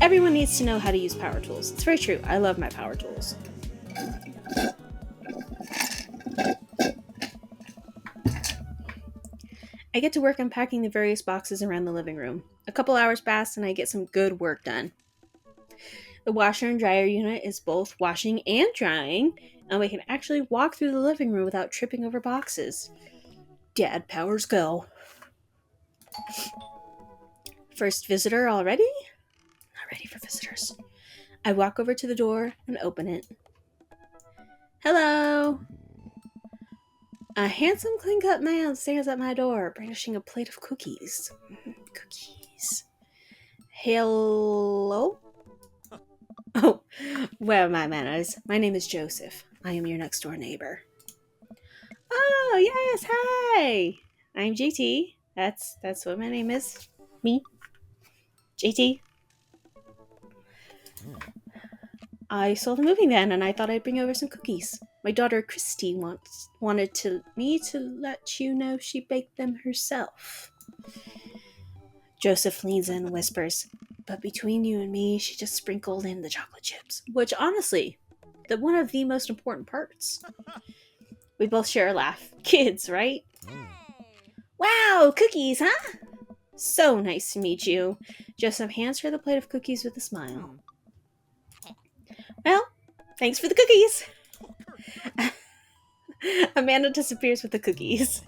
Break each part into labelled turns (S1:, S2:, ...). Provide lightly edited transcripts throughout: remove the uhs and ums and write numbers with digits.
S1: Everyone needs to know how to use power tools. It's very true. I love my power tools. I get to work unpacking the various boxes around the living room. A couple hours pass and I get some good work done. The washer and dryer unit is both washing and drying, and we can actually walk through the living room without tripping over boxes. Dad powers go. First visitor already? Not ready for visitors. I walk over to the door and open it. Hello! A handsome, clean-cut man stands at my door, brandishing a plate of cookies. Cookies. Hello? Oh, well, my manners. My name is Joseph. I am your next-door neighbor. Oh, yes, hi! I'm JT. That's what my name is. Me. JT. I saw the movie then, and I thought I'd bring over some cookies. My daughter Christy wanted me to let you know she baked them herself. Joseph leans in and whispers, but between you and me, she just sprinkled in the chocolate chips. Which, honestly, one of the most important parts. We both share a laugh. Kids, right? Wow, cookies, huh? So nice to meet you. Joseph hands her the plate of cookies with a smile. Well, thanks for the cookies. Amanda disappears with the cookies.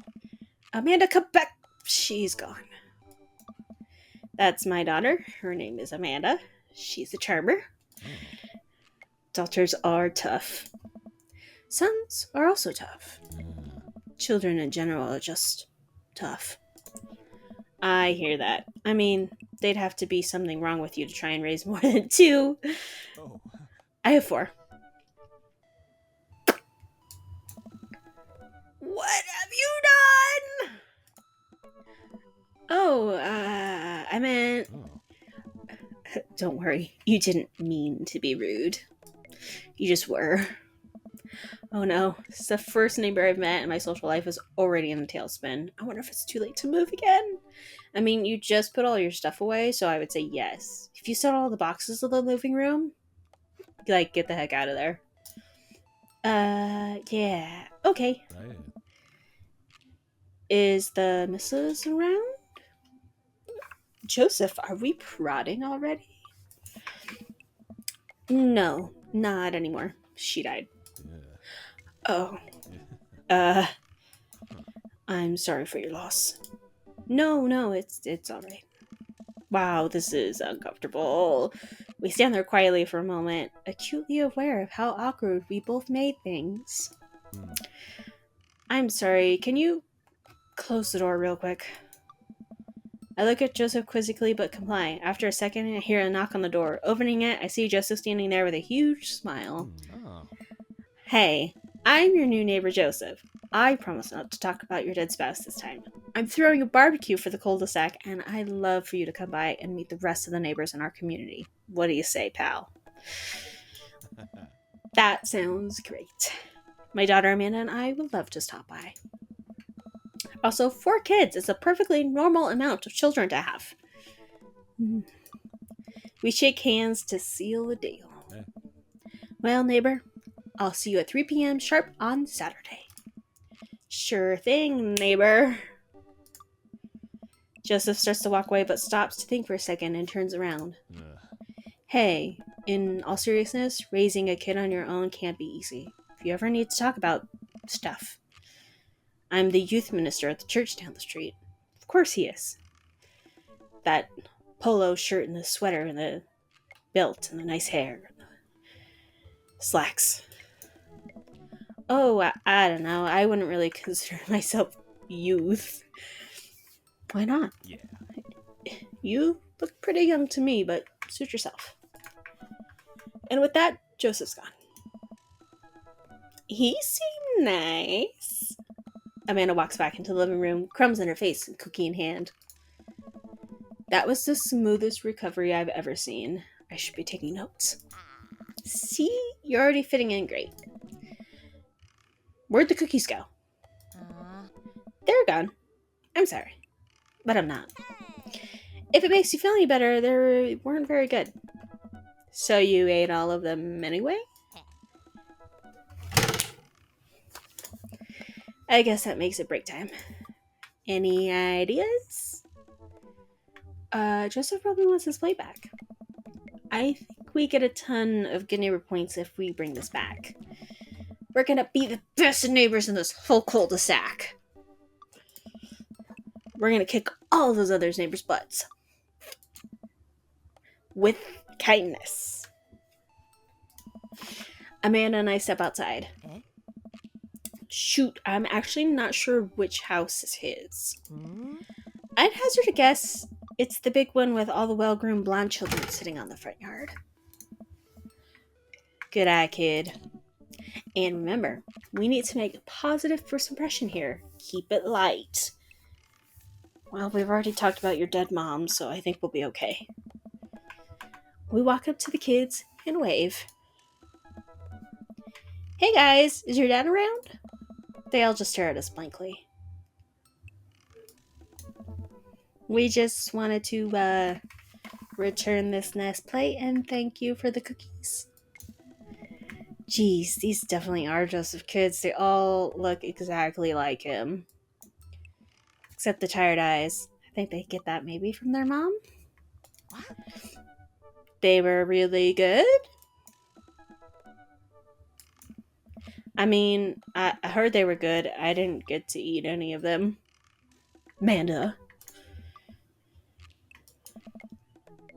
S1: Amanda, come back. She's gone. That's my daughter. Her name is Amanda. She's a charmer. Daughters are tough. Sons are also tough. Children in general are just tough. I hear that. I mean, they'd have to be something wrong with you to try and raise more than two. I have 4. What have you done? Oh, I meant... Don't worry, you didn't mean to be rude. You just were. Oh no, it's the first neighbor I've met and my social life is already in a tailspin. I wonder if it's too late to move again. I mean, you just put all your stuff away, so I would say yes. If you set all the boxes of the living room, get the heck out of there. Yeah, okay.
S2: Right.
S1: Is the missus around? Joseph, are we prodding already? No, not anymore. She died.
S2: Yeah.
S1: Oh. I'm sorry for your loss. No, it's alright. Wow, this is uncomfortable. We stand there quietly for a moment, acutely aware of how awkward we both made things. I'm sorry, can you close the door real quick? I look at Joseph quizzically but comply. After a second, I hear a knock on the door. Opening it, I see Joseph standing there with a huge smile.
S2: Oh.
S1: Hey, I'm your new neighbor Joseph. I promise not to talk about your dead spouse this time. I'm throwing a barbecue for the cul-de-sac, and I'd love for you to come by and meet the rest of the neighbors in our community. What do you say, pal? That sounds great. My daughter Amanda and I would love to stop by. Also, 4 kids is a perfectly normal amount of children to have. We shake hands to seal the deal.
S2: Okay.
S1: Well, neighbor, I'll see you at 3 p.m. sharp on Saturday. Sure thing, neighbor. Joseph starts to walk away but stops to think for a second and turns around. Hey, in all seriousness, raising a kid on your own can't be easy. If you ever need to talk about stuff. I'm the youth minister at the church down the street. Of course he is. That polo shirt and the sweater and the belt and the nice hair and the slacks. Oh, I don't know. I wouldn't really consider myself youth. Why not?
S2: Yeah.
S1: You look pretty young to me, but suit yourself. And with that, Joseph's gone. He seemed nice. Amanda walks back into the living room, crumbs in her face and cookie in hand. That was the smoothest recovery I've ever seen. I should be taking notes. See? You're already fitting in great. Where'd the cookies go? They're gone. I'm sorry. But I'm not. If it makes you feel any better, they weren't very good. So you ate all of them anyway? I guess that makes it break time. Any ideas? Joseph probably wants his plate back. I think we get a ton of good neighbor points if we bring this back. We're gonna be the best neighbors in this whole cul-de-sac. We're gonna kick all those other neighbors' butts. With kindness. Amanda and I step outside. Shoot, I'm actually not sure which house is his. I'd hazard a guess it's the big one with all the well-groomed blonde children sitting on the front yard. Good eye, kid. And remember, we need to make a positive first impression here. Keep it light. Well, we've already talked about your dead mom, so I think we'll be okay. We walk up to the kids and wave. Hey guys, is your dad around? They all just stare at us blankly. We just wanted to return this nice plate and thank you for the cookies. Geez, these definitely are Joseph kids. They all look exactly like him. Except the tired eyes. I think they get that maybe from their mom. What? They were really good? I mean, I heard they were good. I didn't get to eat any of them. Amanda.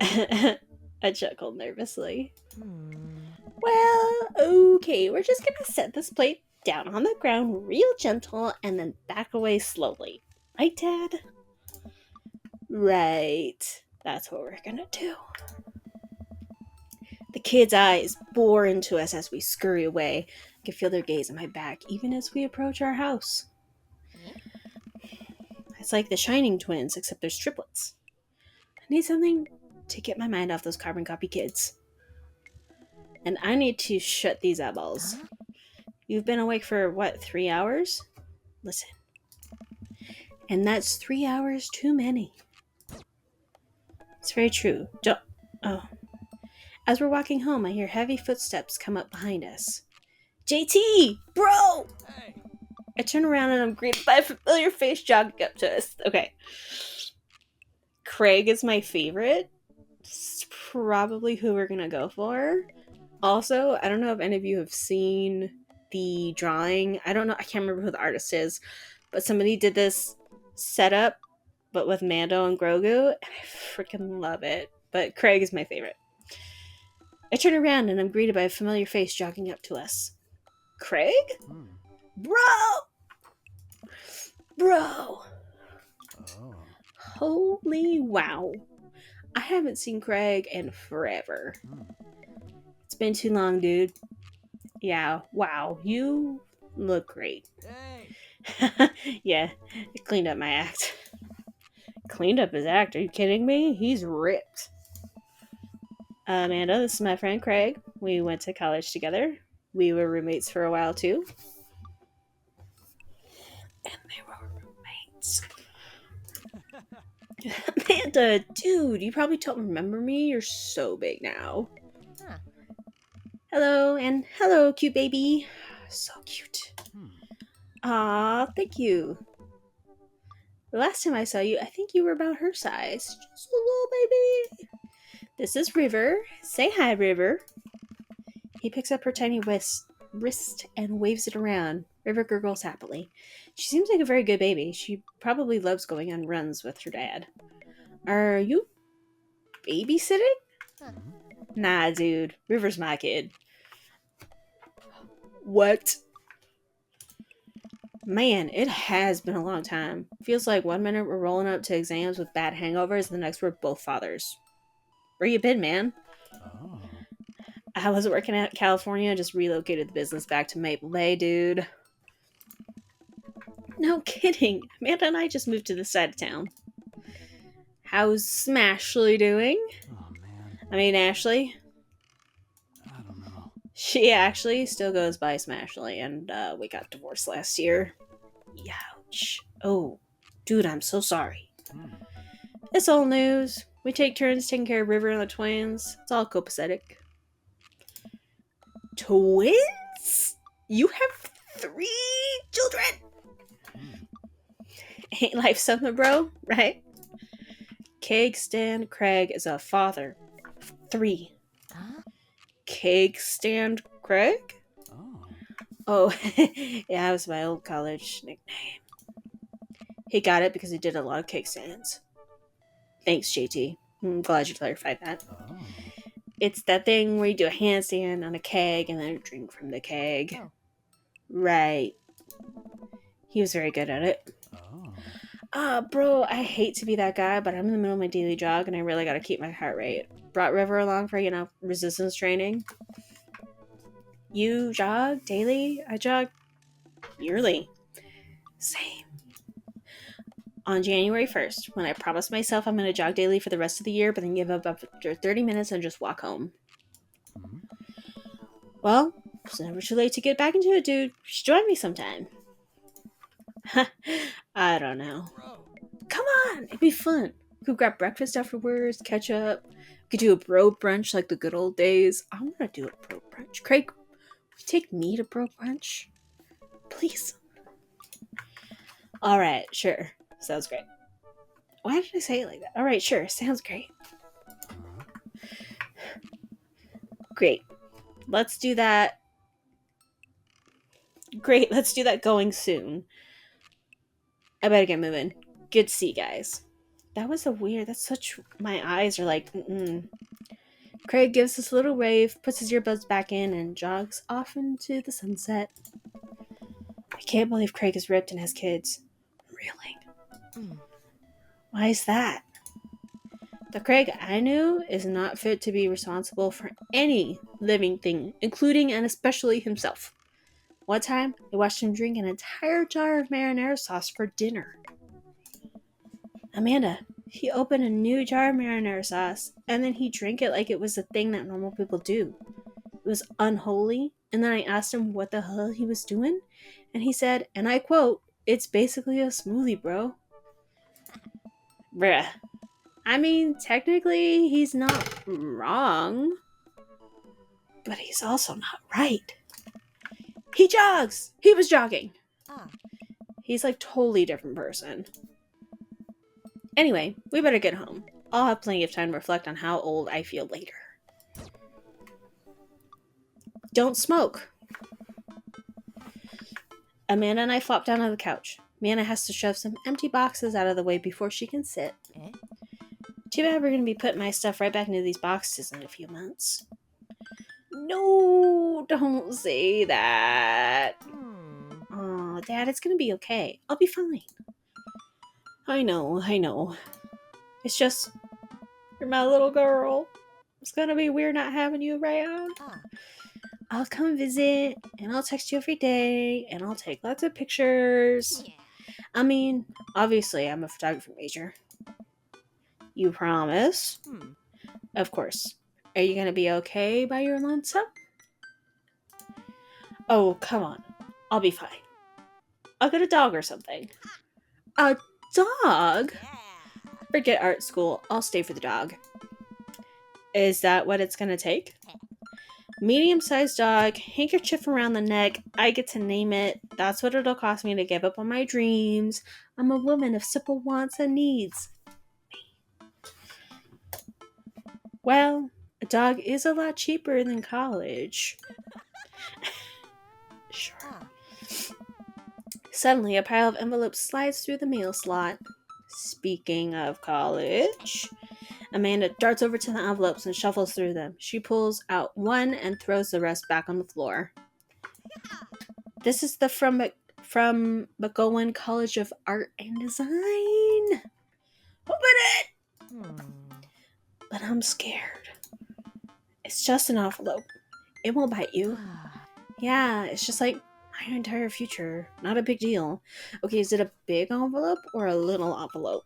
S1: I chuckled nervously. Well, okay, we're just gonna set this plate down on the ground real gentle and then back away slowly. Right, Dad? Right. That's what we're gonna do. The kids' eyes bore into us as we scurry away. I can feel their gaze on my back even as we approach our house. It's like the Shining twins, except there's triplets. I need something to get my mind off those carbon copy kids. And I need to shut these eyeballs. You've been awake for, 3 hours? Listen. And that's 3 hours too many. It's very true. As we're walking home, I hear heavy footsteps come up behind us. JT! Bro! Hey. I turn around and I'm greeted by a familiar face jogging up to us. Okay. Craig is my favorite. It's probably who we're gonna go for. Also, I don't know if any of you have seen the drawing. I can't remember who the artist is, but somebody did this setup, but with Mando and Grogu, and I freaking love it. But Craig is my favorite. I turn around and I'm greeted by a familiar face jogging up to us. Craig? Bro! Oh. Holy wow. I haven't seen Craig in forever. It's been too long, dude. Yeah, wow. You look great. Hey. Yeah, I cleaned up my act. Cleaned up his act? Are you kidding me? He's ripped. Amanda, this is my friend Craig. We went to college together. We were roommates for a while, too. And they were roommates. Amanda, dude, you probably don't remember me. You're so big now. Huh. Hello, and hello, cute baby. So cute. Aw, thank you. The last time I saw you, I think you were about her size. Just a little baby. This is River. Say hi, River. He picks up her tiny wrist and waves it around. River gurgles happily. She seems like a very good baby. She probably loves going on runs with her dad. Are you babysitting? Nah, dude. River's my kid. What? Man, it has been a long time. Feels like 1 minute we're rolling up to exams with bad hangovers, and the next we're both fathers. Where you been, man? Oh. I wasn't working at California, just relocated the business back to Maple Bay, dude. No kidding. Amanda and I just moved to this side of town. How's Smashly doing? Oh, man. I mean, Ashley. I don't know. She actually still goes by Smashly, and we got divorced last year. Ouch. Oh, dude, I'm so sorry. It's old news. We take turns taking care of River and the twins. It's all copacetic. Twins? You have 3 children? Ain't life something, bro? Right? Cake Stand Craig is a father of 3. Cake Stand Craig? Oh, yeah, that was my old college nickname. He got it because he did a lot of cake stands. Thanks, JT. I'm glad you clarified that. It's that thing where you do a handstand on a keg and then drink from the keg. Right. He was very good at it. Bro, I hate to be that guy, but I'm in the middle of my daily jog and I really gotta keep my heart rate. Brought River along for, resistance training. You jog daily? I jog yearly. Same. On January 1st, when I promised myself I'm going to jog daily for the rest of the year, but then give up after 30 minutes and just walk home. Well, it's never too late to get back into it, dude. You should join me sometime. I don't know. Come on, it'd be fun. We could grab breakfast afterwards, catch up. We could do a bro brunch like the good old days. I want to do a bro brunch. Craig, will you take me to bro brunch? Please. Alright, sure. Sounds great. Why did I say it like that? Alright, sure. Sounds great. Great. Let's do that. Great, let's do that going soon. I better get moving. Good to see you guys. That was that's such, my eyes are like, Craig gives this little wave, puts his earbuds back in, and jogs off into the sunset. I can't believe Craig is ripped and has kids. Really? Why is that? The Craig I knew is not fit to be responsible for any living thing, including and especially himself. One time, I watched him drink an entire jar of marinara sauce for dinner. Amanda, he opened a new jar of marinara sauce, and then he drank it like it was a thing that normal people do. It was unholy, and then I asked him what the hell he was doing, and he said, and I quote, "It's basically a smoothie, bro." Bruh. I mean, technically, he's not wrong, but he's also not right. He jogs! He was jogging! He's like totally different person. Anyway, we better get home. I'll have plenty of time to reflect on how old I feel later. Don't smoke. Amanda and I flop down on the couch. Amanda has to shove some empty boxes out of the way before she can sit. Too bad we're going to be putting my stuff right back into these boxes in a few months. No, don't say that. Oh, Dad, it's going to be okay. I'll be fine. I know. It's just, you're my little girl. It's going to be weird not having you around. I'll come visit, and I'll text you every day, and I'll take lots of pictures. I mean, obviously, I'm a photography major. You promise? Of course. Are you going to be okay by your lonesome? Oh, come on. I'll be fine. I'll get a dog or something. A dog? Forget art school. I'll stay for the dog. Is that what it's going to take? Medium-sized dog, handkerchief around the neck, I get to name it. That's what it'll cost me to give up on my dreams. I'm a woman of simple wants and needs. Well, a dog is a lot cheaper than college. Sure. Suddenly, a pile of envelopes slides through the mail slot. Speaking of college, Amanda darts over to the envelopes and shuffles through them. She pulls out one and throws the rest back on the floor. This is the from McGowan College of Art and Design. Open it! But I'm scared. It's just an envelope. It won't bite you. Yeah, it's just like my entire future. Not a big deal. Okay, is it a big envelope or a little envelope?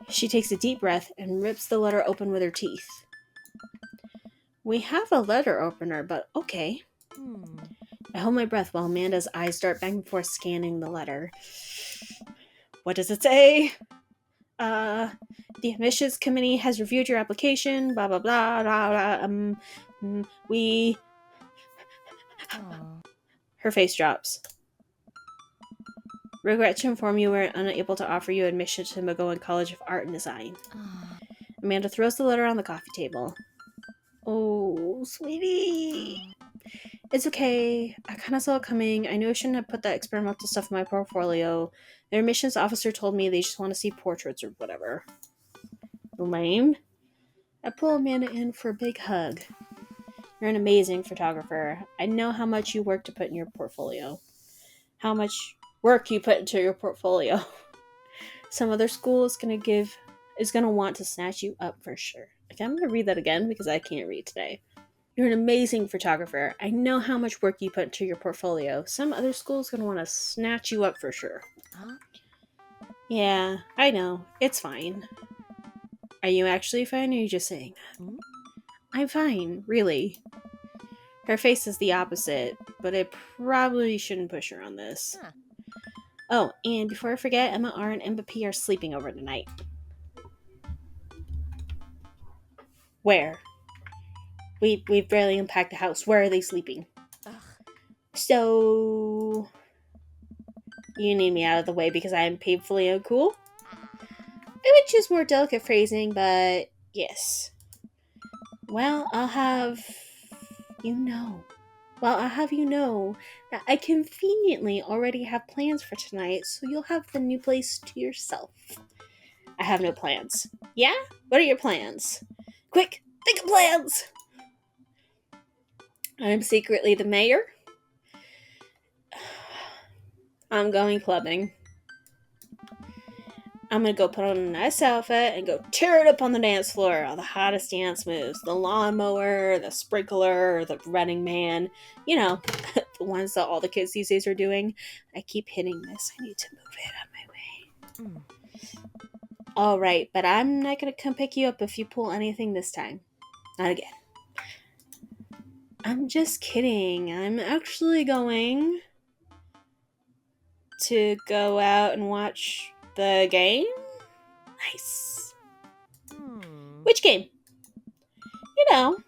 S1: She takes a deep breath and rips the letter open with her teeth. We have a letter opener, but okay. I hold my breath while Amanda's eyes dart back and forth scanning the letter. What does it say? The admissions committee has reviewed your application, blah, blah, blah, blah, blah. We... Her face drops. Regret to inform you we're unable to offer you admission to McGowan College of Art and Design. Amanda throws the letter on the coffee table. Oh, sweetie. It's okay. I kind of saw it coming. I knew I shouldn't have put that experimental stuff in my portfolio. Their admissions officer told me they just want to see portraits or whatever. Lame. I pull Amanda in for a big hug. You're an amazing photographer. I know how much you work to put in your portfolio. How much work you put into your portfolio. Some other school is gonna want to snatch you up for sure. Okay, I'm gonna read that again because I can't read today. You're an amazing photographer. I know how much work you put into your portfolio. Some other school is gonna want to snatch you up for sure. Huh? Yeah, I know. It's fine. Are you actually fine, or are you just saying that? Mm-hmm. I'm fine, really. Her face is the opposite, but I probably shouldn't push her on this. Huh. Oh, and before I forget, Emma R and Emma P are sleeping over tonight. Where? We've barely unpacked the house. Where are they sleeping? Ugh. So... You need me out of the way because I am painfully uncool? I would choose more delicate phrasing, but yes. Well, I'll have you know that I conveniently already have plans for tonight, so you'll have the new place to yourself. I have no plans. Yeah? What are your plans? Quick, think of plans! I'm secretly the mayor. I'm going clubbing. I'm gonna go put on a nice outfit and go tear it up on the dance floor. All the hottest dance moves. The lawnmower, the sprinkler, the running man. You know, the ones that all the kids these days are doing. I keep hitting this. I need to move it out of my way. Alright, but I'm not gonna come pick you up if you pull anything this time. Not again. I'm just kidding. I'm actually going to go out and watch the game. Nice. Which game? You know,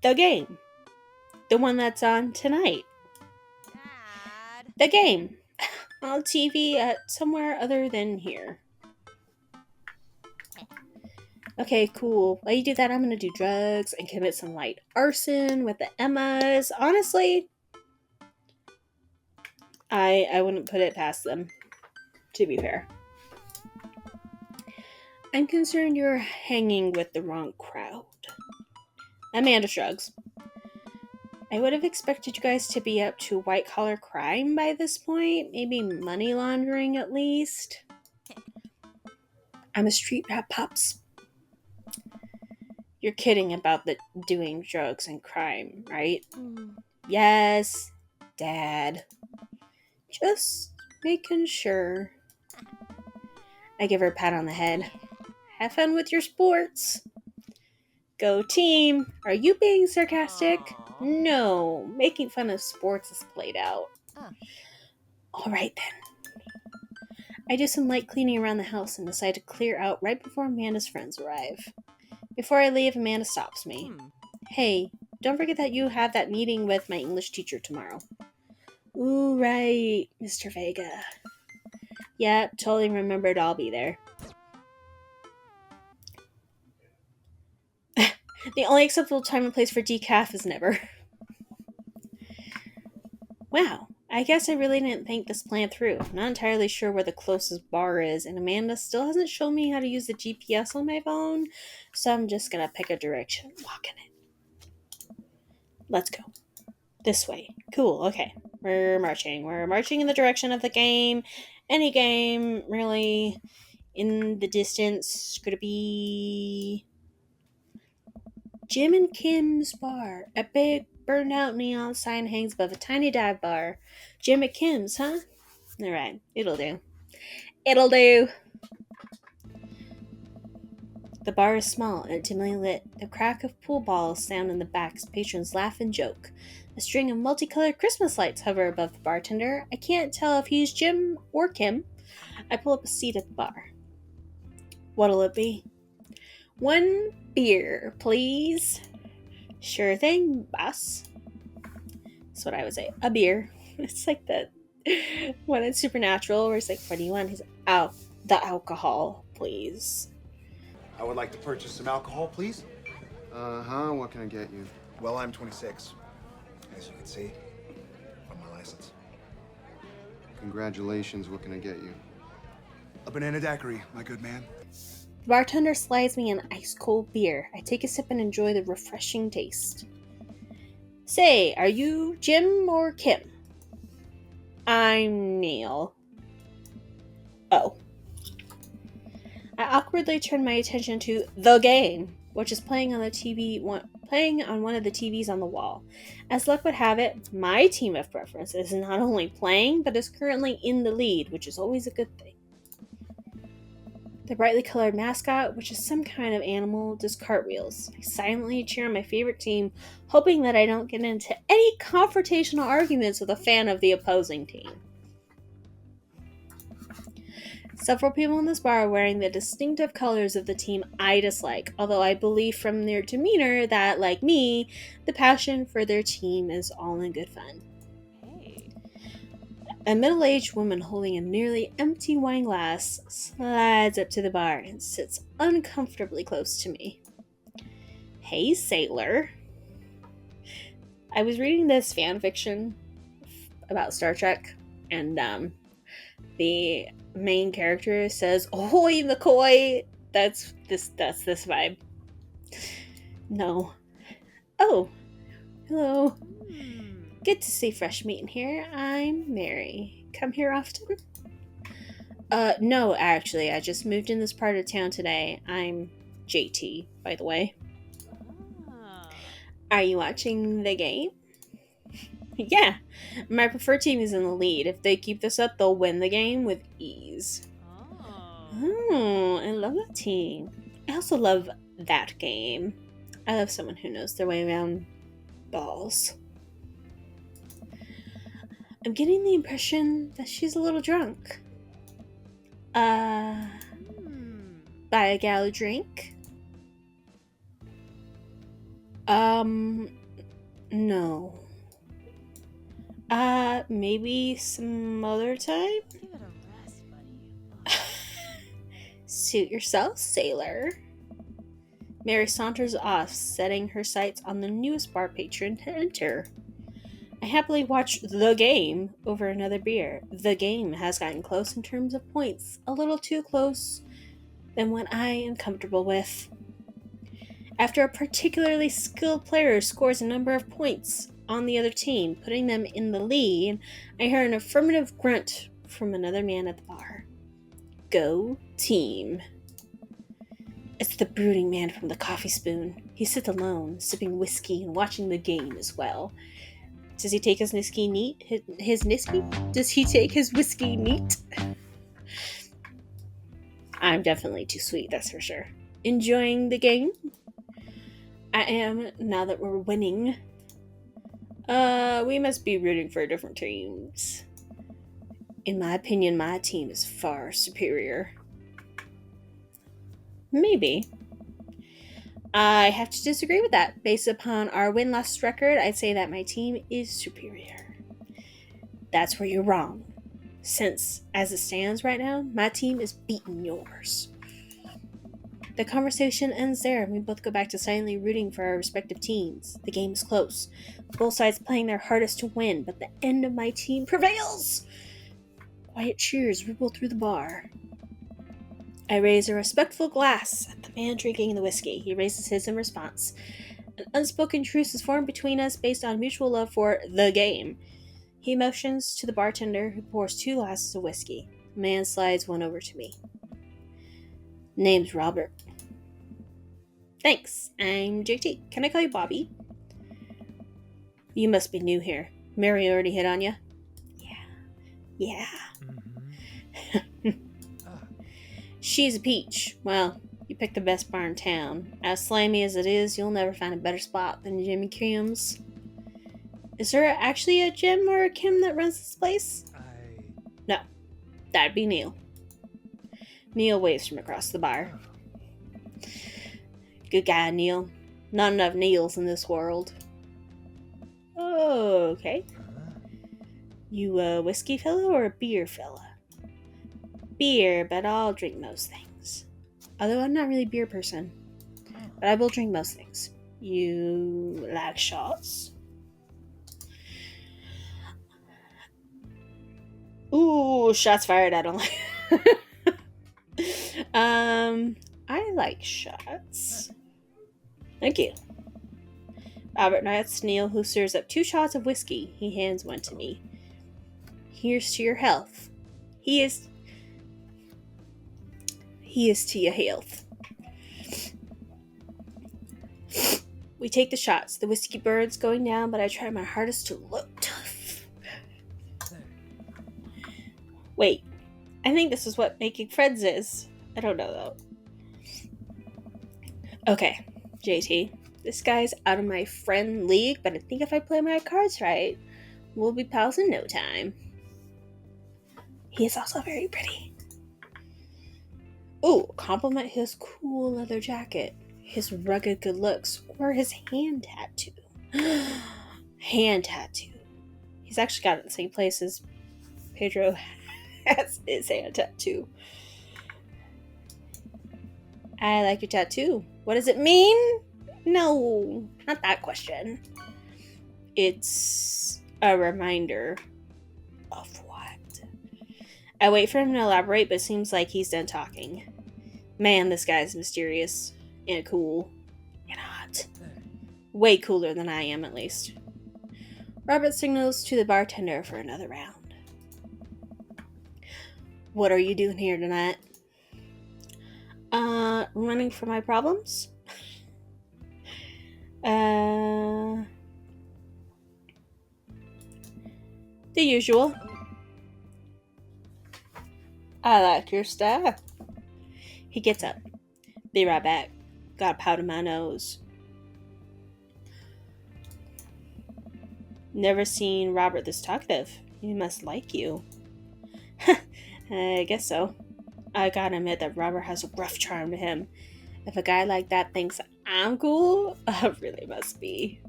S1: the game. The one that's on tonight. Dad. The game. On TV at somewhere other than here. Okay, cool. While you do that, I'm gonna do drugs and commit some light arson with the Emmas. Honestly, I wouldn't put it past them, to be fair. I'm concerned you're hanging with the wrong crowd. Amanda shrugs. I would have expected you guys to be up to white-collar crime by this point. Maybe money laundering, at least. I'm a street rat, Pops. You're kidding about the doing drugs and crime, right? Yes, Dad. Just making sure. I give her a pat on the head. Have fun with your sports. Go team. Are you being sarcastic? Aww. No, making fun of sports is played out. Alright then. I do some light cleaning around the house and decide to clear out right before Amanda's friends arrive. Before I leave, Amanda stops me. Hey, don't forget that you have that meeting with my English teacher tomorrow. Ooh, right, Mr. Vega. Yep, totally remembered I'll be there. The only acceptable time and place for decaf is never. Wow, I guess I really didn't think this plan through. I'm not entirely sure where the closest bar is, and Amanda still hasn't shown me how to use the GPS on my phone, so I'm just gonna pick a direction and walk in it. Let's go. This way. Cool, okay. We're marching. We're marching in the direction of the game. Any game, really. In the distance, could it be Jim and Kim's bar? A big burned out neon sign hangs above a tiny dive bar. Jim and Kim's, huh? Alright, it'll do. It'll do. The bar is small and dimly lit. The crack of pool balls sound in the back as patrons laugh and joke. A string of multicolored Christmas lights hover above the bartender. I can't tell if he's Jim or Kim. I pull up a seat at the bar. What'll it be? One beer, please. Sure thing, boss. That's what I would say. A beer. It's like that when it's Supernatural where it's like, what do you want? He's like, oh, the alcohol, please.
S2: I would like to purchase some alcohol, please.
S3: Uh-huh, what can I get you?
S2: Well, I'm 26, as you can see from my license.
S3: Congratulations, what can I get you?
S2: A banana daiquiri, my good man.
S1: The bartender slides me an ice-cold beer. I take a sip and enjoy the refreshing taste. Say, are you Jim or Kim? I'm Neil. Oh. I awkwardly turn my attention to the game, which is playing on one of the TVs on the wall. As luck would have it, my team of preference is not only playing, but is currently in the lead, which is always a good thing. The brightly colored mascot, which is some kind of animal, does cartwheels. I silently cheer on my favorite team, hoping that I don't get into any confrontational arguments with a fan of the opposing team. Several people in this bar are wearing the distinctive colors of the team I dislike, although I believe from their demeanor that, like me, the passion for their team is all in good fun. A middle-aged woman holding a nearly empty wine glass slides up to the bar and sits uncomfortably close to me. Hey, sailor. I was reading this fan fiction about Star Trek, and the main character says, "Ahoy, McCoy!" That's this vibe. No. Oh, hello. Good to see fresh meat in here. I'm Mary. Come here often? No, actually. I just moved in this part of town today. I'm JT, by the way. Are you watching the game? Yeah. My preferred team is in the lead. If they keep this up, they'll win the game with ease. Oh, I love that team. I also love that game. I love someone who knows their way around balls. I'm getting the impression that she's a little drunk. Buy a gal a drink? No. Maybe some other time?
S4: Give it a rest, buddy.
S1: Suit yourself, sailor. Mary saunters off, setting her sights on the newest bar patron to enter. I happily watch the game over another beer. The game has gotten close in terms of points, a little too close than what I am comfortable with. After a particularly skilled player scores a number of points on the other team, putting them in the lead, I hear an affirmative grunt from another man at the bar. Go team. It's the brooding man from the coffee spoon. He sits alone, sipping whiskey and watching the game as well. Does he take his whiskey neat? His whiskey? Does he take his whiskey neat? I'm definitely too sweet, that's for sure. Enjoying the game? I am, now that we're winning. We must be rooting for different teams. In my opinion, my team is far superior. Maybe. I have to disagree with that. Based upon our win-loss record, I'd say that my team is superior. That's where you're wrong. Since, as it stands right now, my team is beating yours. The conversation ends there, and we both go back to silently rooting for our respective teams. The game is close. Both sides playing their hardest to win, but the end of my team prevails! Quiet cheers ripple through the bar. I raise a respectful glass at the man drinking the whiskey. He raises his in response. An unspoken truce is formed between us based on mutual love for the game. He motions to the bartender, who pours 2 glasses of whiskey. The man slides one over to me. Name's Robert. Thanks, I'm JT. Can I call you Bobby? You must be new here. Mary already hit on you? Yeah. She's a peach. Well, you picked the best bar in town. As slimy as it is, you'll never find a better spot than Jimmy Kim's. Is there actually a Jim or a Kim that runs this place? No, that'd be Neil. Neil waves from across the bar. Good guy, Neil. Not enough Neils in this world. Oh, okay. You a whiskey fella or a beer fella? Beer, but I'll drink most things. Although I'm not really a beer person. But I will drink most things. You like shots? Ooh, shots fired. I don't like. I like shots. Thank you. Robert nods Neil, who stirs up 2 shots of whiskey. He hands one to me. Here's to your health. He is to your health. We take the shots. The whiskey burns going down, but I try my hardest to look tough. Wait, I think this is what making friends is. I don't know though. Okay, JT. This guy's out of my friend league, but I think if I play my cards right, we'll be pals in no time. He is also very pretty. Ooh, compliment his cool leather jacket, his rugged good looks, or his hand tattoo. Hand tattoo. He's actually got it in the same place as Pedro has his hand tattoo. I like your tattoo. What does it mean? No, not that question. It's a reminder of what? I wait for him to elaborate, but it seems like he's done talking. Man, this guy's mysterious and cool and hot. Way cooler than I am, at least. Robert signals to the bartender for another round. What are you doing here tonight? Running from my problems? The usual. I like your style. He gets up. Be right back. Got a powder my nose. Never seen Robert this talkative. He must like you. I guess so. I gotta admit that Robert has a rough charm to him. If a guy like that thinks I'm cool, I really must be.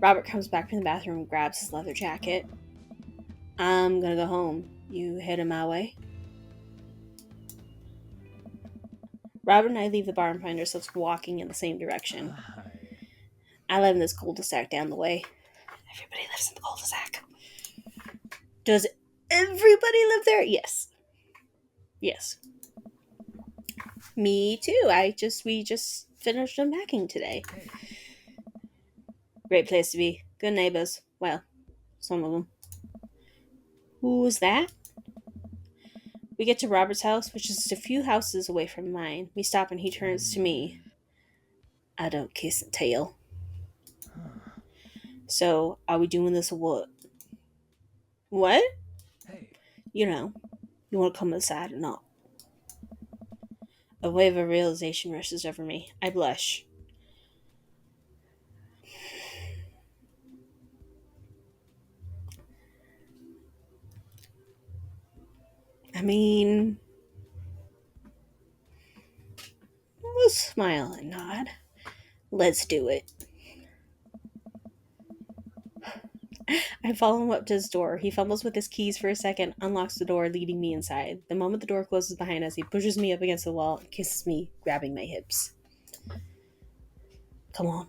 S1: Robert comes back from the bathroom and grabs his leather jacket. I'm gonna go home. You headed my way? Robert and I leave the bar and find ourselves walking in the same direction. I live in this cul-de-sac down the way. Everybody lives in the cul-de-sac. Does everybody live there? Yes. Yes. Me too. We just finished unpacking today. Great place to be. Good neighbors. Well, some of them. Who was that? We get to Robert's house, which is just a few houses away from mine. We stop and he turns to me. I don't kiss and tell. So, are we doing this or what? What? You know, you want to come inside or not? A wave of realization rushes over me. I blush. I mean, we'll smile and nod. Let's do it. I follow him up to his door. He fumbles with his keys for a second, unlocks the door, leading me inside. The moment the door closes behind us, he pushes me up against the wall and kisses me, grabbing my hips. Come on.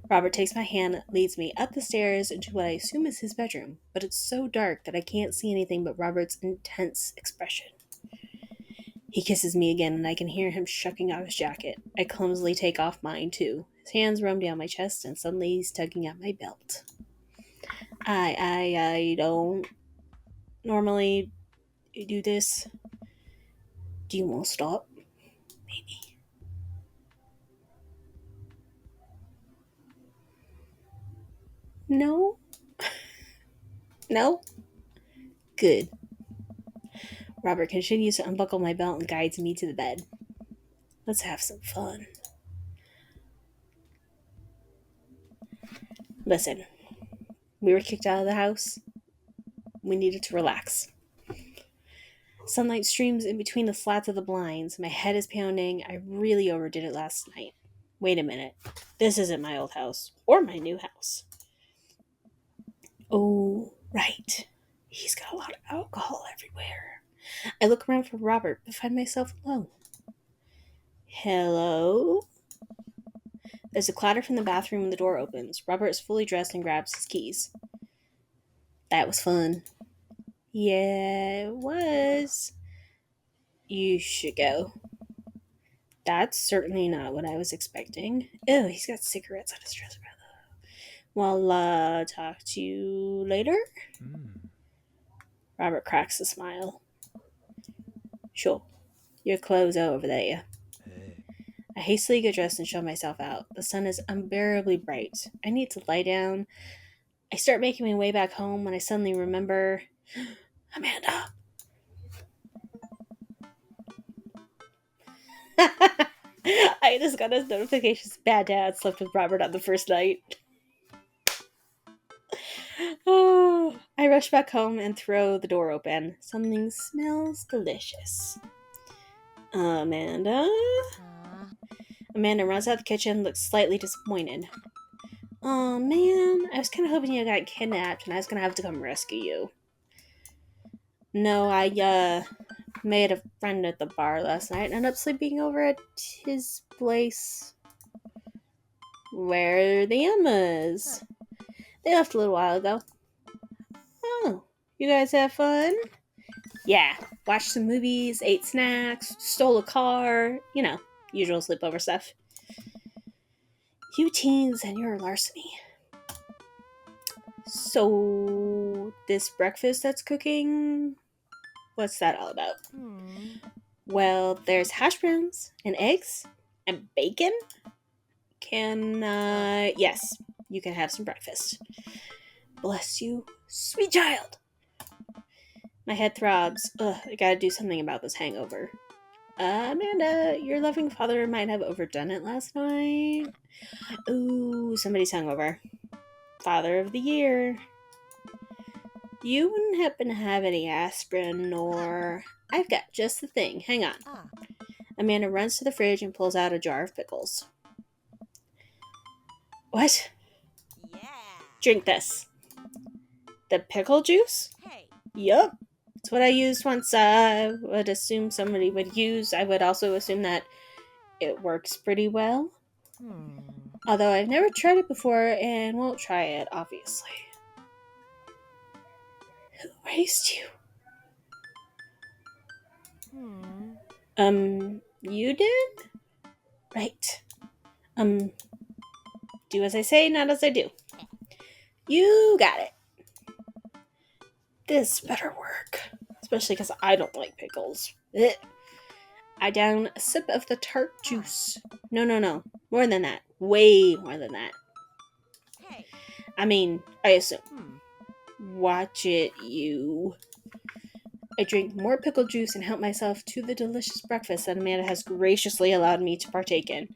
S1: Robert takes my hand, leads me up the stairs into what I assume is his bedroom, but it's so dark that I can't see anything but Robert's intense expression. He kisses me again, and I can hear him shucking off his jacket. I clumsily take off mine, too. His hands roam down my chest, and suddenly he's tugging at my belt. I don't normally do this. Do you want to stop? Maybe. No? No? Good. Robert continues to unbuckle my belt and guides me to the bed. Let's have some fun. Listen, we were kicked out of the house. We needed to relax. Sunlight streams in between the slats of the blinds. My head is pounding. I really overdid it last night. Wait a minute. This isn't my old house. Or my new house. Oh, right. He's got a lot of alcohol everywhere. I look around for Robert, but find myself alone. Hello? There's a clatter from the bathroom and the door opens. Robert is fully dressed and grabs his keys. That was fun. Yeah, it was. You should go. That's certainly not what I was expecting. Ew, he's got cigarettes on his dress. Well, talk to you later? Robert cracks a smile. Sure. Your clothes are over there. I hastily get dressed and show myself out. The sun is unbearably bright. I need to lie down. I start making my way back home when I suddenly remember... Amanda! I just got a notification. Bad dad slept with Robert on the first night. Oh, I rush back home and throw the door open. Something smells delicious. Amanda? Amanda runs out the kitchen, looks slightly disappointed. Oh man, I was kind of hoping you got kidnapped and I was gonna have to come rescue you. No, I made a friend at the bar last night and ended up sleeping over at his place. Where are the Emmas? They left a little while ago. Oh, you guys have fun? Yeah, watched some movies, ate snacks, stole a car, you know, usual sleepover stuff. You teens and your larceny. So, this breakfast that's cooking, what's that all about? Well, there's hash browns and eggs and bacon. Yes, you can have some breakfast. Bless you, sweet child. My head throbs. Ugh, I gotta do something about this hangover. Amanda, your loving father might have overdone it last night. Ooh, somebody's hungover. Father of the year. You wouldn't happen to have any aspirin or... I've got just the thing. Hang on. Amanda runs to the fridge and pulls out a jar of pickles. What?
S4: Yeah.
S1: Drink this. The pickle juice?
S4: Hey.
S1: Yup. It's what I used once I would assume somebody would use. I would also assume that it works pretty well. Although I've never tried it before and won't try it, obviously. Who raised you? You did? Right. Do as I say, not as I do. You got it. This better work. Especially because I don't like pickles. Ugh. I down a sip of the tart juice. No. More than that. Way more than that.
S4: Hey.
S1: I mean, I assume. Watch it, you. I drink more pickle juice and help myself to the delicious breakfast that Amanda has graciously allowed me to partake in.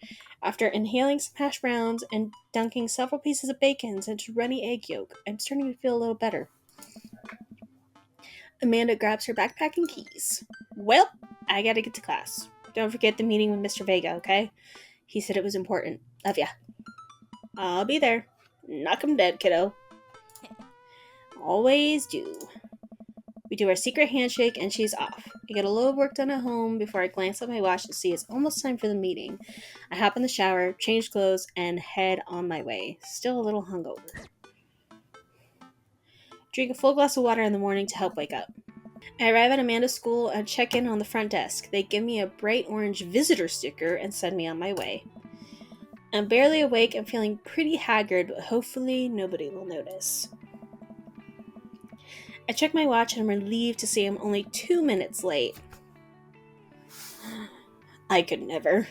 S1: After inhaling some hash browns and dunking several pieces of bacon into runny egg yolk, I'm starting to feel a little better. Amanda grabs her backpack and keys. Well, I gotta get to class. Don't forget the meeting with Mr. Vega, okay? He said it was important. Love ya. I'll be there. Knock 'em dead, kiddo. Always do. We do our secret handshake and she's off. I get a little work done at home before I glance at my watch to see it's almost time for the meeting. I hop in the shower, change clothes, and head on my way. Still a little hungover. Drink a full glass of water in the morning to help wake up. I arrive at Amanda's school and check in on the front desk. They give me a bright orange visitor sticker and send me on my way. I'm barely awake and feeling pretty haggard, but hopefully nobody will notice. I check my watch and I'm relieved to see I'm only 2 minutes late. I could never.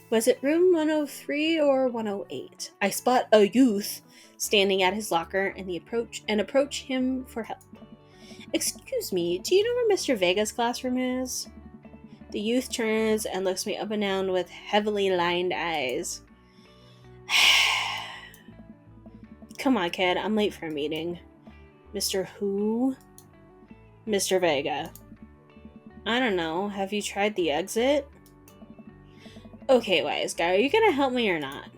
S1: Was it room 103 or 108? I spot a youth standing at his locker and approach him for help. Excuse me, do you know where Mr. Vega's classroom is? The youth turns and looks me up and down with heavily lined eyes. Come on, kid, I'm late for a meeting. Mr. Who? Mr. Vega. I don't know. Have you tried the exit? Okay, wise guy, are you gonna help me or not?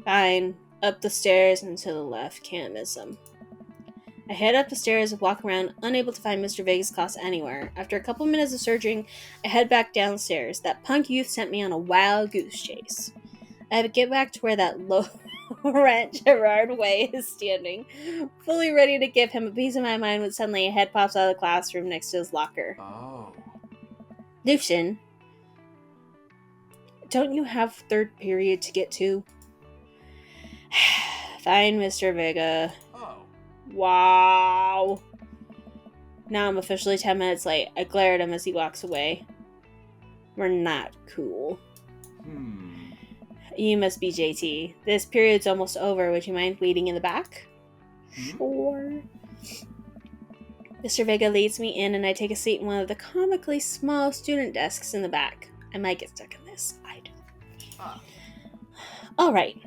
S1: Fine. Up the stairs and to the left. Can't miss him. I head up the stairs and walk around, unable to find Mr. Vegas' class anywhere. After a couple minutes of searching, I head back downstairs. That punk youth sent me on a wild goose chase. I have to get back to where that low-rent Gerard Way is standing, fully ready to give him a piece of my mind when suddenly a head pops out of the classroom next to his locker.
S2: Oh.
S1: Lucian, don't you have third period to get to? Fine, Mr. Vega.
S2: Oh.
S1: Wow. Now I'm officially 10 minutes late. I glare at him as he walks away. We're not cool. You must be JT. This period's almost over. Would you mind waiting in the back? Sure. Mr. Vega leads me in and I take a seat in one of the comically small student desks in the back. I might get stuck in this. I don't. Alright.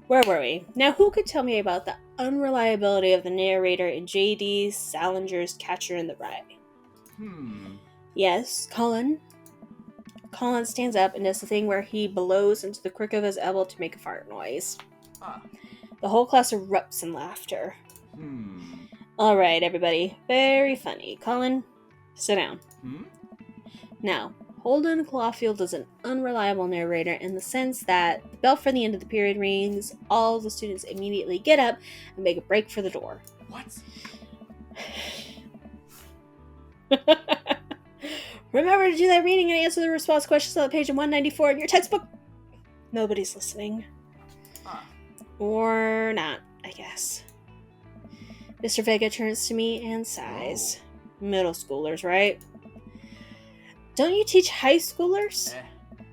S1: Where were we? Now, who could tell me about the unreliability of the narrator in J.D. Salinger's Catcher in the Rye? Yes, Colin. Colin stands up and does the thing where he blows into the crook of his elbow to make a fart noise. The whole class erupts in laughter. Alright, everybody. Very funny. Colin, sit down. Now, Holden Clawfield is an unreliable narrator in the sense that the bell for the end of the period rings, all the students immediately get up and make a break for the door.
S2: What?
S1: Remember to do that reading and answer the response questions on page 194 in your textbook. Nobody's listening. Or not, I guess. Mr. Vega turns to me and sighs. Middle schoolers, right? Don't you teach high schoolers?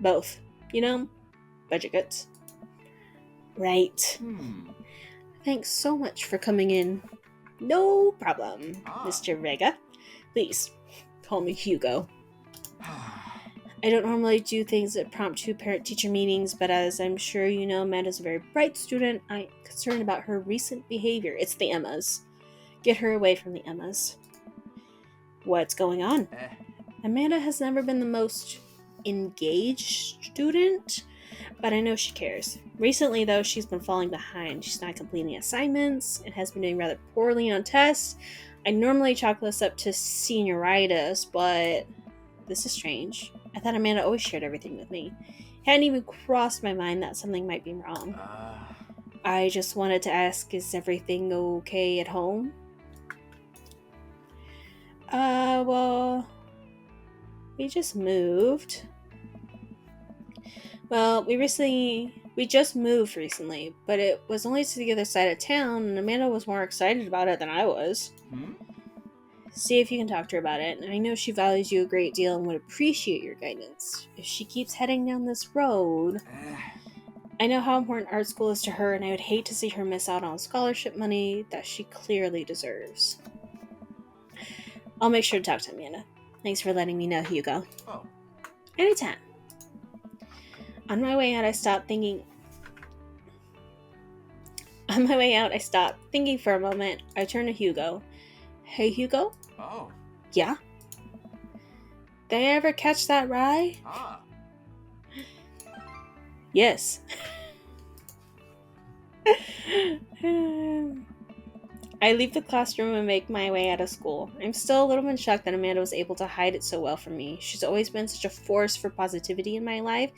S1: Both. You know, budget cuts. Right. Thanks so much for coming in. No problem, Mr. Vega. Please, call me Hugo. I don't normally do things that prompt two parent-teacher meetings, but as I'm sure you know, Amanda's a very bright student. I'm concerned about her recent behavior. It's the Emmas. Get her away from the Emmas. What's going on? Amanda has never been the most engaged student, but I know she cares. Recently, though, she's been falling behind. She's not completing assignments and has been doing rather poorly on tests. I normally chalk this up to senioritis, but this is strange. I thought Amanda always shared everything with me. It hadn't even crossed my mind that something might be wrong. I just wanted to ask, is everything okay at home? Well, we just moved. Well, we just moved recently, but it was only to the other side of town, and Amanda was more excited about it than I was. See if you can talk to her about it. I know she values you a great deal and would appreciate your guidance. If she keeps heading down this road... I know how important art school is to her, and I would hate to see her miss out on scholarship money that she clearly deserves. I'll make sure to talk to Amanda. Thanks for letting me know, Hugo. Anytime. On my way out, I stopped thinking for a moment. I turned to Hugo. Hey, Hugo? Yeah? Did I ever catch that rye? Yes. I leave the classroom and make my way out of school. I'm still a little bit shocked that Amanda was able to hide it so well from me. She's always been such a force for positivity in my life,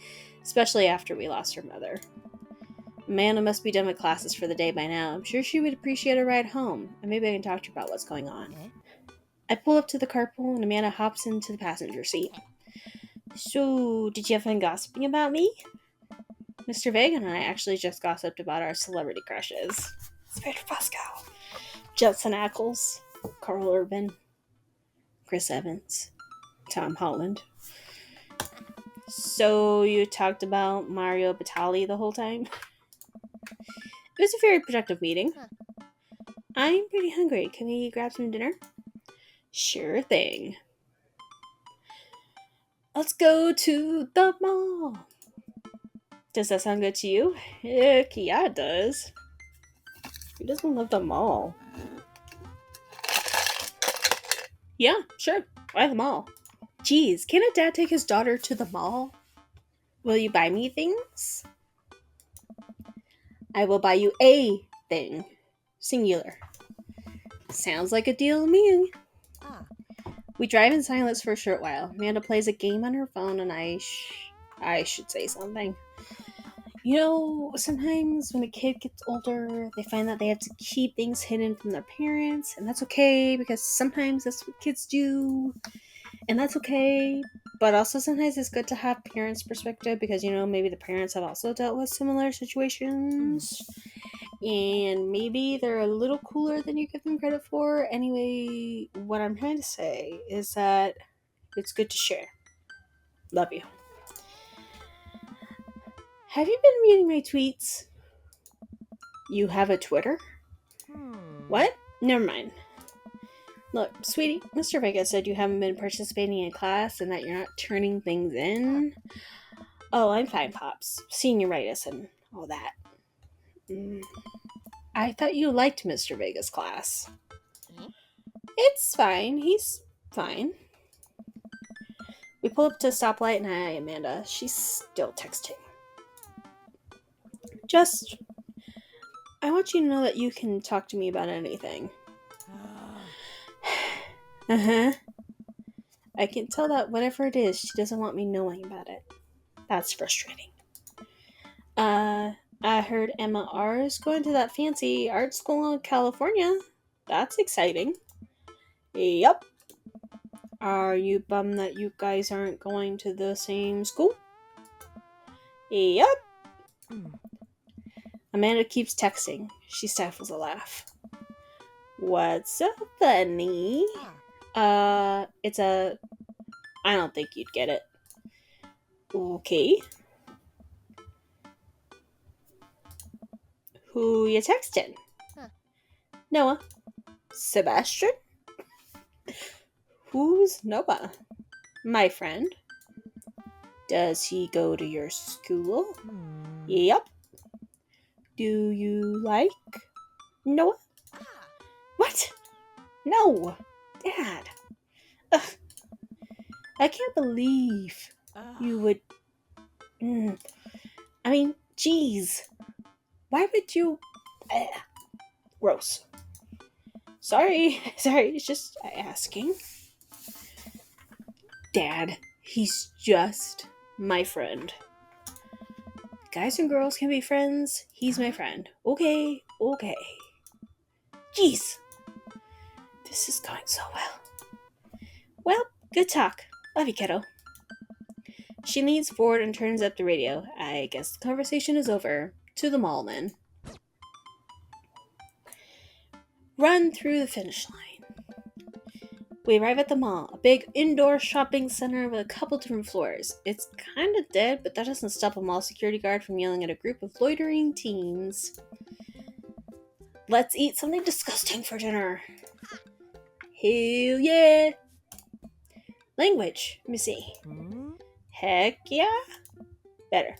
S1: especially after we lost her mother. Amanda must be done with classes for the day by now. I'm sure she would appreciate a ride home, and maybe I can talk to her about what's going on. I pull up to the carpool, and Amanda hops into the passenger seat. So, did you have fun gossiping about me? Mr. Vega and I actually just gossiped about our celebrity crushes. Pedro Pascal, Judson Ackles, Carl Urban, Chris Evans, Tom Holland. So you talked about Mario Batali the whole time? It was a very productive meeting. I'm pretty hungry. Can we grab some dinner? Sure thing. Let's go to the mall. Does that sound good to you? Heck yeah, it does. Who doesn't love the mall? Yeah, sure. Buy them all. Geez, can a dad take his daughter to the mall? Will you buy me things? I will buy you a thing. Singular. Sounds like a deal to me.
S4: Ah.
S1: We drive in silence for a short while. Amanda plays a game on her phone, and I should say something. You know, sometimes when a kid gets older, they find that they have to keep things hidden from their parents, and that's okay because sometimes that's what kids do, and that's okay. But also, sometimes it's good to have parents' perspective because, you know, maybe the parents have also dealt with similar situations, and maybe they're a little cooler than you give them credit for. Anyway, what I'm trying to say is that it's good to share. Love you. Have you been reading my tweets? You have a Twitter? What? Never mind. Look, sweetie, Mr. Vega said you haven't been participating in class and that you're not turning things in. Oh, I'm fine, Pops. Senioritis and all that. I thought you liked Mr. Vega's class. It's fine. He's fine. We pull up to a stoplight and hi, Amanda. She's still texting. Just, I want you to know that you can talk to me about anything. Uh-huh. I can tell that whatever it is, she doesn't want me knowing about it. That's frustrating. I heard Emma R. is going to that fancy art school in California. That's exciting. Yup. Are you bummed that you guys aren't going to the same school? Yup. Amanda keeps texting. She stifles a laugh. What's so funny? It's a... I don't think you'd get it. Okay. Who you texting? Noah. Sebastian? Who's Noah? My friend. Does he go to your school? Yep. Do you like Noah? What? No! Dad! Ugh. I can't believe you would... I mean, geez. Why would you... Gross. Sorry, it's just asking. Dad, he's just my friend. Guys and girls can be friends. He's my friend. Okay. Jeez. This is going so well. Well, good talk. Love you, kiddo. She leans forward and turns up the radio. I guess the conversation is over. To the mall, then. Run through the finish line. We arrive at the mall, a big indoor shopping center with a couple different floors. It's kind of dead, but that doesn't stop a mall security guard from yelling at a group of loitering teens. Let's eat something disgusting for dinner. Hell yeah! Language, let me see. Heck yeah? Better.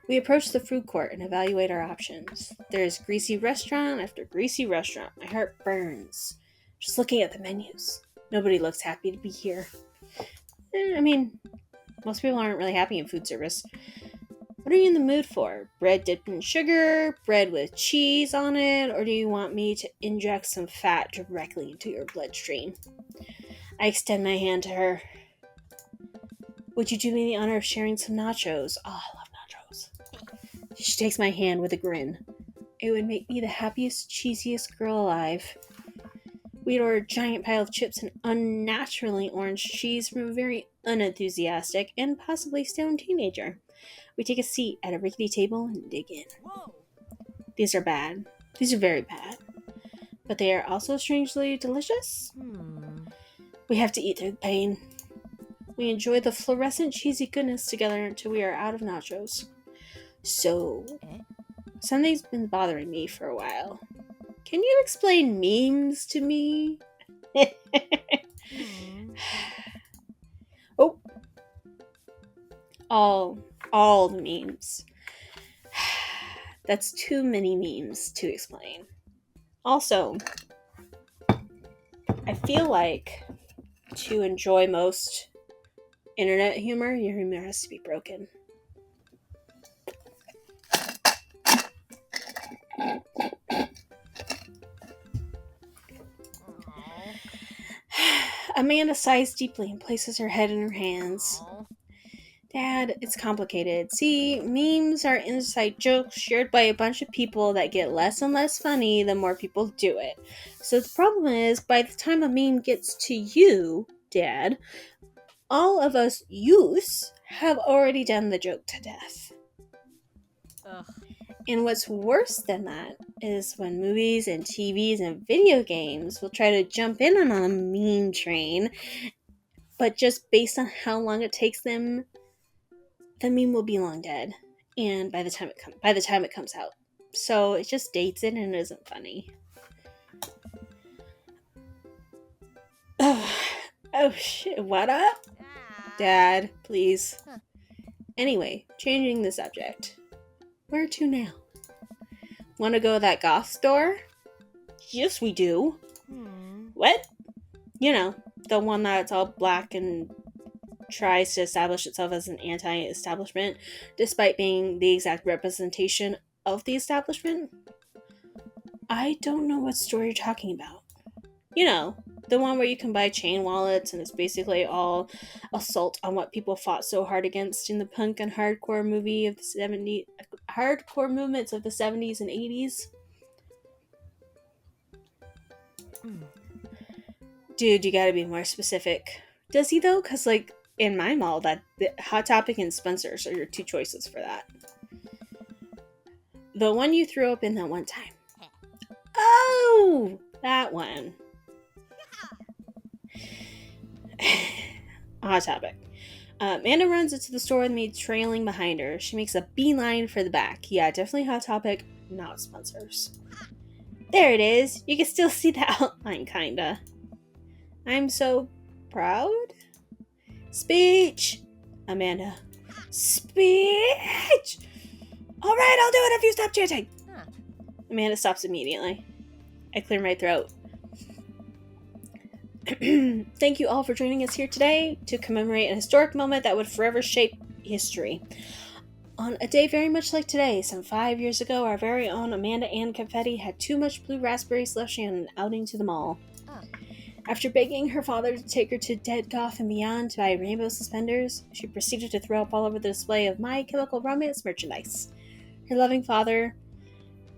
S1: We approach the food court and evaluate our options. There's greasy restaurant after greasy restaurant. My heart burns. Just looking at the menus. Nobody looks happy to be here. I mean, most people aren't really happy in food service. What are you in the mood for? Bread dipped in sugar? Bread with cheese on it? Or do you want me to inject some fat directly into your bloodstream? I extend my hand to her. Would you do me the honor of sharing some nachos? Oh, I love nachos. She takes my hand with a grin. It would make me the happiest, cheesiest girl alive. We'd order a giant pile of chips and unnaturally orange cheese from a very unenthusiastic and possibly stoned teenager. We take a seat at a rickety table and dig in. These are bad. These are very bad. But they are also strangely delicious. We have to eat through the pain. We enjoy the fluorescent cheesy goodness together until we are out of nachos. So, something's been bothering me for a while. Can you explain memes to me? Oh. All the memes. That's too many memes to explain. Also, I feel like to enjoy most internet humor, your humor has to be broken. Amanda sighs deeply and places her head in her hands. Dad, it's complicated. See, memes are inside jokes shared by a bunch of people that get less and less funny the more people do it. So the problem is, by the time a meme gets to you, Dad, all of us youths have already done the joke to death.
S4: Ugh.
S1: And what's worse than that is when movies and TVs and video games will try to jump in on a meme train, but just based on how long it takes them, the meme will be long dead. And by the time it comes out, so it just dates it and it isn't funny. Oh shit! What up, Dad? Please. Anyway, changing the subject. Where to now? Want to go to that goth store? Yes, we do. What? You know, the one that's all black and tries to establish itself as an anti-establishment, despite being the exact representation of the establishment? I don't know what store you're talking about. You know, the one where you can buy chain wallets and it's basically all assault on what people fought so hard against in the punk and hardcore movie of the 70s, hardcore movements of the 70s and 80s. Dude, you gotta be more specific. Does he though? Cause like in my mall, that the Hot Topic and Spencer's are your two choices for that. The one you threw up in that one time. Oh, that one. Hot Topic. Amanda runs into the store with me trailing behind her. She makes a beeline for the back. Yeah, definitely Hot Topic, not Spencer's. There it is. You can still see the outline, kinda. I'm so proud. Speech! Amanda. Speech! Alright, I'll do it if you stop chanting. Amanda stops immediately. I clear my throat. Thank you all for joining us here today to commemorate a historic moment that would forever shape history. On a day very much like today, some 5 years ago, our very own Amanda Ann Confetti had too much blue raspberry slushy on an outing to the mall. After begging her father to take her to Dead Goth and Beyond to buy rainbow suspenders, she proceeded to throw up all over the display of My Chemical Romance merchandise. Her loving father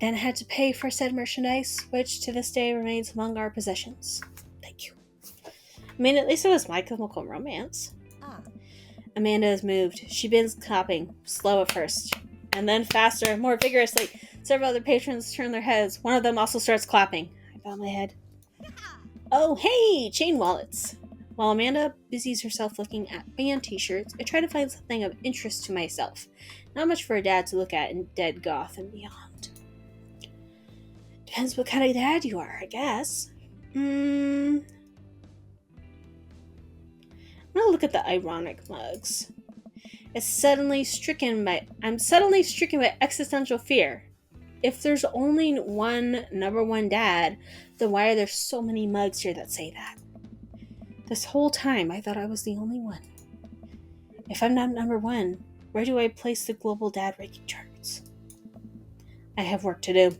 S1: then had to pay for said merchandise, which to this day remains among our possessions. Thank you. I mean, at least it was My Chemical Romance. Amanda is moved. She begins clapping, slow at first, and then faster, more vigorously. Several other patrons turn their heads. One of them also starts clapping. I bow my head. Oh, hey! Chain wallets! While Amanda busies herself looking at band t-shirts, I try to find something of interest to myself. Not much for a dad to look at in Dead Goth and Beyond. Depends what kind of dad you are, I guess. I'm gonna look at the ironic mugs. I'm suddenly stricken by existential fear. If there's only one number one dad, then why are there so many mugs here that say that? This whole time, I thought I was the only one. If I'm not number one, where do I place the global dad ranking charts? I have work to do.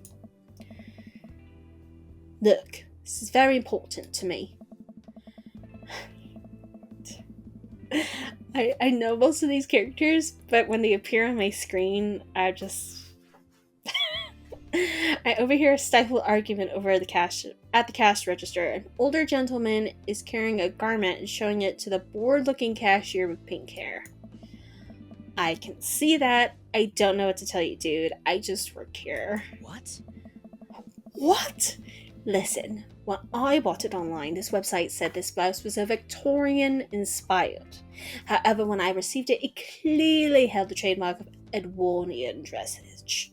S1: Look, this is very important to me. I know most of these characters, but when they appear on my screen, I overhear a stifled argument over at the cash register. An older gentleman is carrying a garment and showing it to the bored-looking cashier with pink hair. I can see that. I don't know what to tell you, dude. I just work here. What? Listen, when I bought it online, this website said this blouse was a Victorian-inspired. However, when I received it, it clearly held the trademark of Edwardian dressage.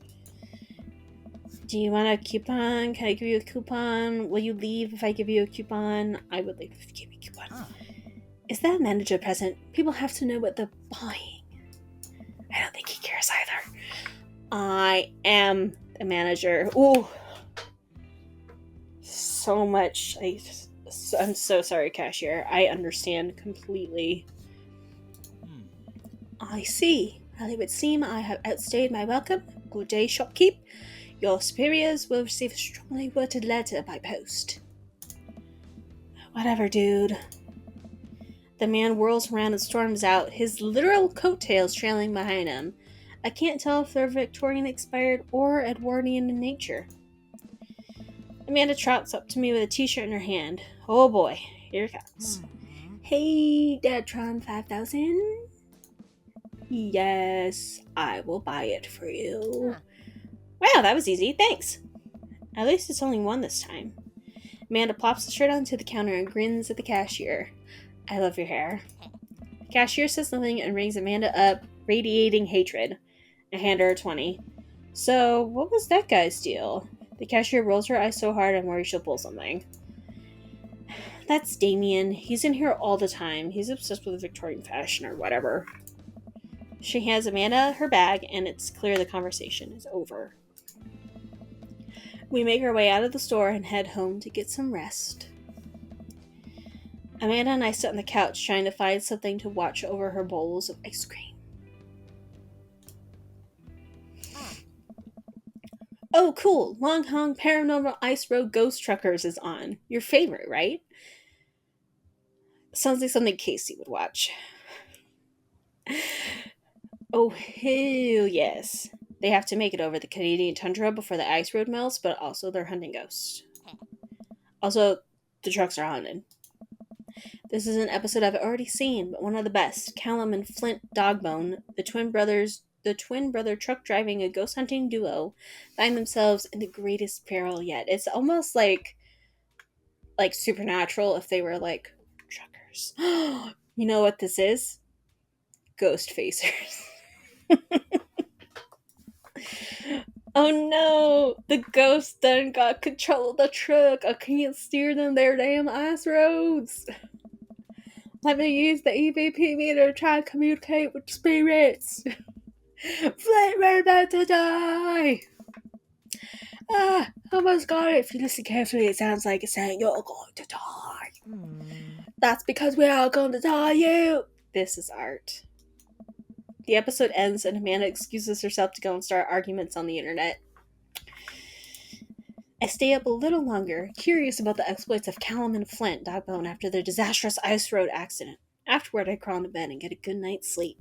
S1: Do you want a coupon? Can I give you a coupon? Will you leave if I give you a coupon? I would leave if you give me a coupon. Is that a manager present? People have to know what they're buying. I don't think he cares either. I am the manager. Ooh. So much I'm so sorry, cashier. I understand completely. I see. Well, it would seem I have outstayed my welcome. Good day, shopkeep. Your superiors will receive a strongly worded letter by post. Whatever, dude. The man whirls around and storms out, his literal coattails trailing behind him. I can't tell if they're Victorian expired or Edwardian in nature. Amanda trots up to me with a t-shirt in her hand. Oh boy, here it comes. Hey, Datron 5000. Yes, I will buy it for you. Wow, that was easy, thanks. At least it's only one this time. Amanda plops the shirt onto the counter and grins at the cashier. I love your hair. The cashier says nothing and rings Amanda up, radiating hatred. I hand her a 20. So, what was that guy's deal? The cashier rolls her eyes so hard I'm worried she'll pull something. That's Damien. He's in here all the time. He's obsessed with Victorian fashion or whatever. She hands Amanda her bag, and it's clear the conversation is over. We make our way out of the store and head home to get some rest. Amanda and I sit on the couch trying to find something to watch over her bowls of ice cream. Oh, cool! Long Hong Paranormal Ice Road Ghost Truckers is on. Your favorite, right? Sounds like something Kacie would watch. Oh, hell yes. They have to make it over the Canadian tundra before the ice road melts, but also they're hunting ghosts. Also, the trucks are haunted. This is an episode I've already seen, but one of the best. Callum and Flint Dogbone, the twin brother truck driving a ghost hunting duo, find themselves in the greatest peril yet. It's almost like Supernatural if they were like truckers. You know what this is? Ghost facers. Oh no! The ghost done got control of the truck. I can't steer them their damn ice roads. Let me use the EVP meter to try and communicate with the spirits. Flint, we're about to die! Ah, almost got it. If you listen carefully, it sounds like it's saying you're going to die. That's because we are going to die, you! This is art. The episode ends and Amanda excuses herself to go and start arguments on the internet. I stay up a little longer, curious about the exploits of Callum and Flint Dogbone after their disastrous ice road accident. Afterward, I crawl into bed and get a good night's sleep.